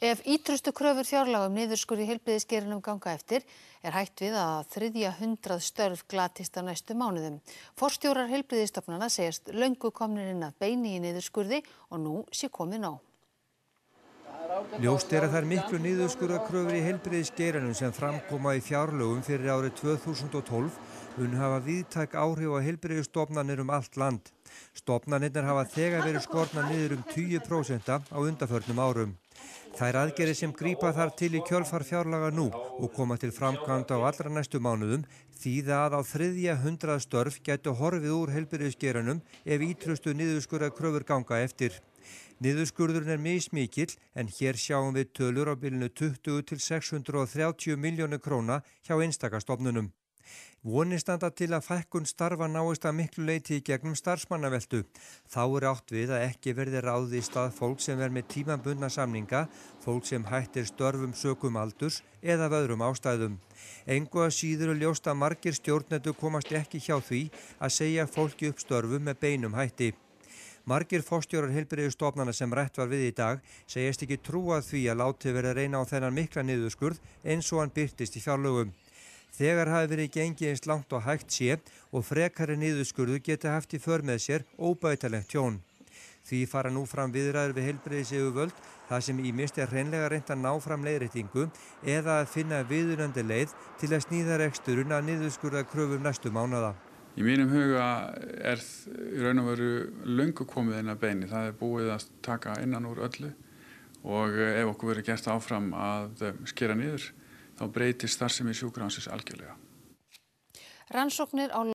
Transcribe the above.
Ef ýtrustu kröfur fjárlaga niðurskurð í heilbrigðisgeiranum ganga eftir hætt við að 300 störf glatist á næstu mánuðum. Forstjórar heilbrigðisstofnana segjast löngu komnir inn að beini í niðurskurði og nú sé komið nóg. Ljóst að þær miklu niðurskurðarkröfur í heilbrigðisgeiranum sem framkoma í fjárlögum fyrir árið 2012 munu hafa víðtæk áhrif á heilbrigðisstofnanir allt land. Stofnanirnar hafa þegar verið skornar niður 10% á undanförnum árum. Þær aðgerðir sem grípa þar til í kjölfar fjárlaga nú og koma til framkvæmda á allra næstu mánuðum þýða að á 300 störf gætu horfið úr heilbrigðisgeiranum ef ýtrustu niðurskurðarkröfur ganga eftir. Niðurskurðurinn mismikill en hér sjáum við tölur á bilinu 20 til 630 milljónir króna hjá einstaka stofnunum. Vonir standa til að fækkun starfa náist að miklu leyti í gegnum starfsmannaveltu. Þá átt við að ekki verði ráðið í stað fólk sem með tímabundna samninga, fólk sem hættir störfum sökum aldurs eða af öðrum ástæðum. Engu að síður ljóst að margir stjórnendur komast ekki hjá því að segja fólki upp störfum með beinum hætti. Margir forstjórar heilbrigðisstofnana sem rætt var við í dag segjast ekki trúa því að látið verið að reyna á þennan mikla niðurskurð eins og hann birtist í fjárlögum. Þegar hafi verið gengið eins langt og hægt sé og frekari niðurskurðu geti haft í för með sér óbætanlegt tjón. Því fara nú fram viðræður við heilbrigðisyfirvöld þar sem ýmist hreinlega reynt að ná fram leiðréttingu eða að finna viðunandi leið til að sníða reksturinn að niðurskurðarkröfum næstu mánaða. Í mínum huga í raun og veru löngu komið inn að beini. Það búið að taka innan úr öllu og ef okkur verður gert áfram að skera niður þá breytist starfsemi sjúkrahússins algjörlega. Rannsóknir á